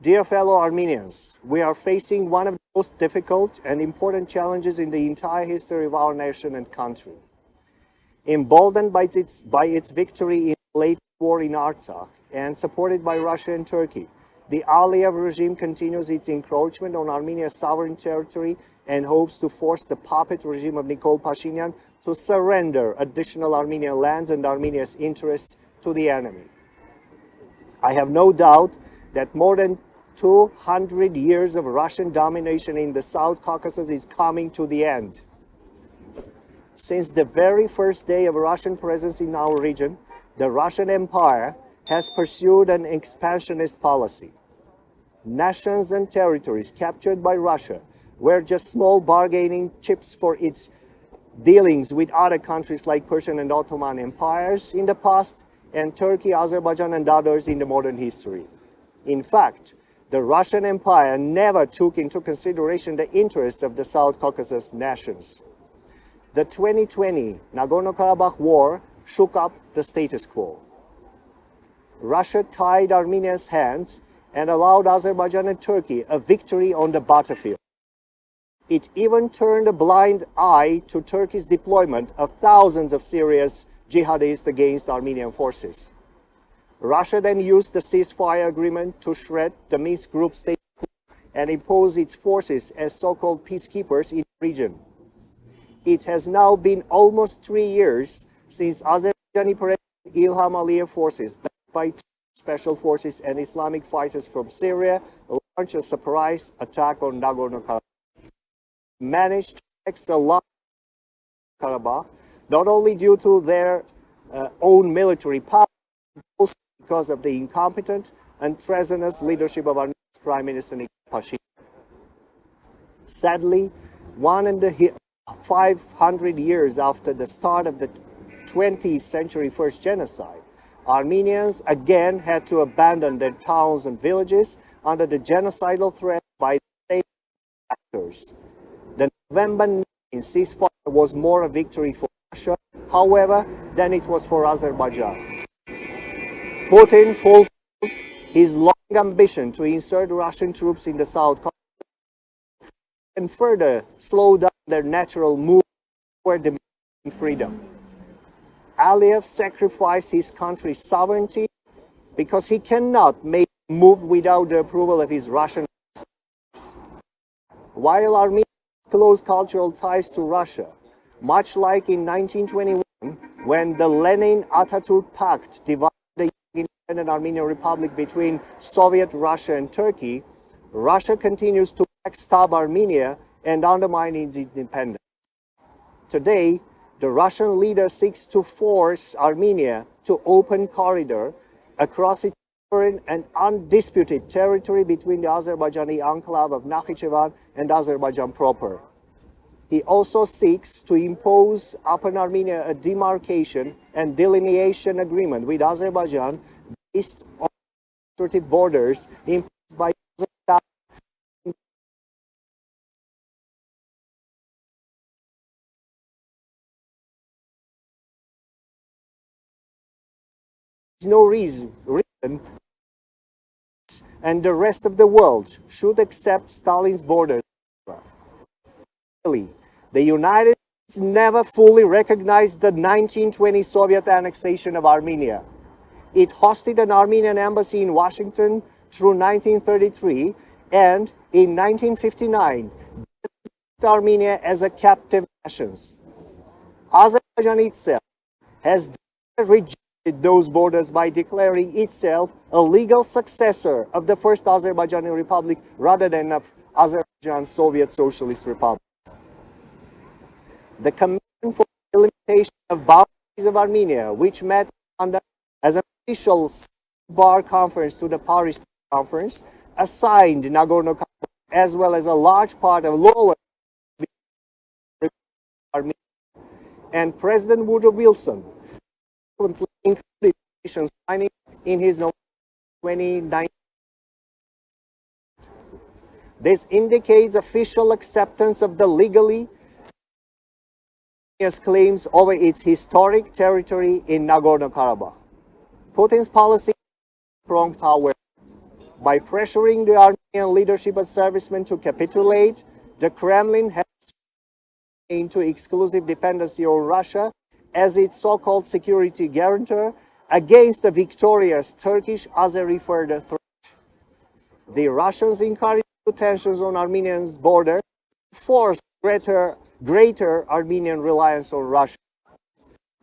Dear fellow Armenians, we are facing one of the most difficult and important challenges in the entire history of our nation and country. Emboldened by its victory in the late war in Artsakh and supported by Russia and Turkey, the Aliyev regime continues its encroachment on Armenia's sovereign territory and hopes to force the puppet regime of Nikol Pashinyan to surrender additional Armenian lands and Armenia's interests to the enemy. I have no doubt that more than 200 years of Russian domination in the South Caucasus is coming to the end. Since the very first day of Russian presence in our region, the Russian Empire has pursued an expansionist policy. Nations and territories captured by Russia were just small bargaining chips for its dealings with other countries like Persian and Ottoman empires in the past, and Turkey, Azerbaijan, and others in the modern history. In fact, the Russian Empire never took into consideration the interests of the South Caucasus nations. The 2020 Nagorno-Karabakh war shook up the status quo. Russia tied Armenia's hands and allowed Azerbaijan and Turkey a victory on the battlefield. It even turned a blind eye to Turkey's deployment of thousands of Syria's jihadists against Armenian forces. Russia then used the ceasefire agreement to shred the Minsk group state and impose its forces as so-called peacekeepers in the region. It has now been almost 3 years since Azerbaijani President Ilham Aliyev forces, backed by special forces and Islamic fighters from Syria, launched a surprise attack on Nagorno-Karabakh. Managed to excel Karabakh, not only due to their own military power, but also because of the incompetent and treasonous leadership of Armenia's Prime Minister Nikol Pashinyan. Sadly, 500 years after the start of the 20th century first genocide, Armenians again had to abandon their towns and villages under the genocidal threat by state actors. The November 9 ceasefire was more a victory for Russia, however, than it was for Azerbaijan. Putin fulfilled his long ambition to insert Russian troops in the South Caucasus and further slow down their natural move toward demanding freedom. Aliyev sacrificed his country's sovereignty because he cannot make a move without the approval of his Russian partners. While Armenia's close cultural ties to Russia, much like in 1921, when the Lenin-Ataturk Pact divided the independent Armenian Republic between Soviet Russia and Turkey, Russia continues to backstab Armenia and undermine its independence. Today, the Russian leader seeks to force Armenia to open corridor across its sovereign and undisputed territory between the Azerbaijani enclave of Nakhichevan and Azerbaijan proper. He also seeks to impose upon Armenia a demarcation and delineation agreement with Azerbaijan based on administrative borders imposed by Azerbaijan. No reason and the rest of the world should accept Stalin's borders. The United States never fully recognized the 1920 Soviet annexation of Armenia. It hosted an Armenian embassy in Washington through 1933 and in 1959 Armenia as a captive nation. Azerbaijan itself has rejected those borders by declaring itself a legal successor of the first Azerbaijani Republic rather than of Azerbaijan's Soviet Socialist Republic. The Commission for the Limitation of Boundaries of Armenia, which met as an official bar conference to the Paris Conference, assigned Nagorno-Karabakh as well as a large part of lower Armenia. And President Woodrow Wilson included signing in his November 2019. This indicates official acceptance of the legally claims over its historic territory in Nagorno-Karabakh. Putin's policy prompt, however. By pressuring the Armenian leadership and servicemen to capitulate, the Kremlin has into exclusive dependency on Russia as its so-called security guarantor against the victorious Turkish Azeri further threat. The Russians encourage tensions on Armenia's border to force greater Armenian reliance on Russia.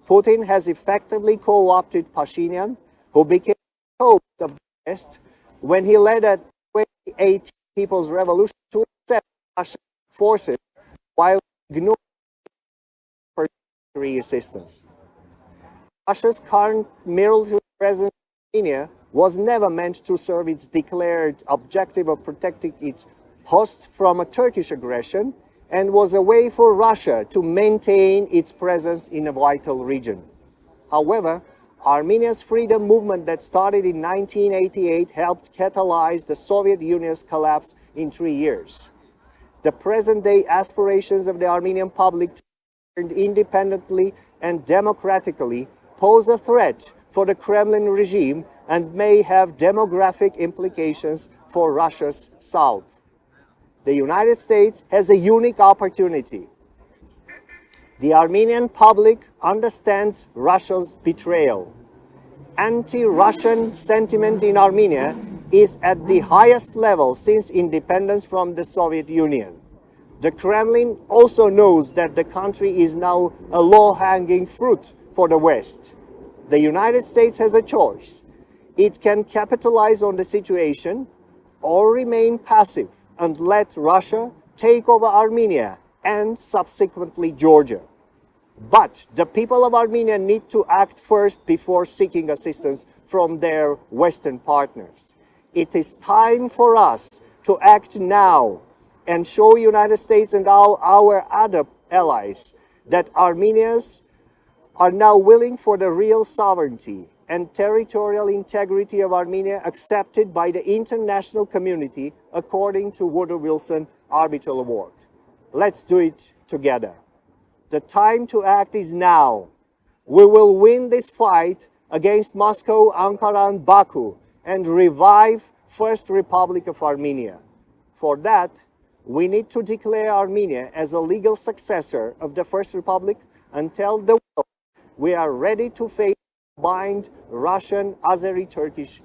Putin has effectively co-opted Pashinyan, who became the host of the West when he led a 2018 People's Revolution to accept Russian forces while ignoring military assistance. Russia's current military presence in Armenia was never meant to serve its declared objective of protecting its host from a Turkish aggression and was a way for Russia to maintain its presence in a vital region. However, Armenia's freedom movement that started in 1988 helped catalyze the Soviet Union's collapse in 3 years. The present-day aspirations of the Armenian public to govern independently and democratically pose a threat for the Kremlin regime and may have demographic implications for Russia's south. The United States has a unique opportunity. The Armenian public understands Russia's betrayal. Anti-Russian sentiment in Armenia is at the highest level since independence from the Soviet Union. The Kremlin also knows that the country is now a low-hanging fruit for the West. The United States has a choice. It can capitalize on the situation or remain passive and let Russia take over Armenia and subsequently Georgia. But the people of Armenia need to act first before seeking assistance from their Western partners. It is time for us to act now and show United States and our other allies that Armenians are now willing for the real sovereignty and territorial integrity of Armenia accepted by the international community according to Woodrow Wilson Arbitral Award. Let's do it together. The time to act is now. We will win this fight against Moscow, Ankara, and Baku and revive First Republic of Armenia. For that, we need to declare Armenia as a legal successor of the First Republic and tell the world we are ready to face combined Russian, Azeri, Turkish.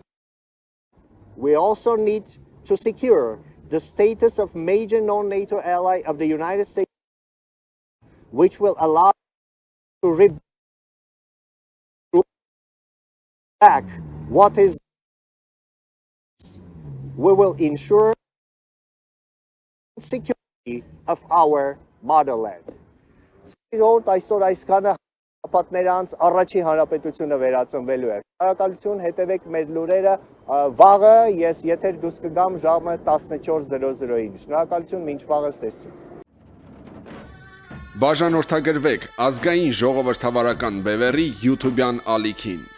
We also need to secure the status of major non-NATO ally of the United States, which will allow to rebuild back what is. We will ensure security of our motherland. Այսօր այսքանը պատներանց առաջի հանրապետությունը վերածնվելու է։ Շնորհակալություն, հետևեք մեր լուրերը, վաղը ես եթեր դուրս կգամ ժամը 14:00-ին։ Շնորհակալություն, մինչ վաղը տեսնենք։ Բաժանորդագրվեք ազգային ժողովրդավարական բևեռի YouTube-յան ալիքին։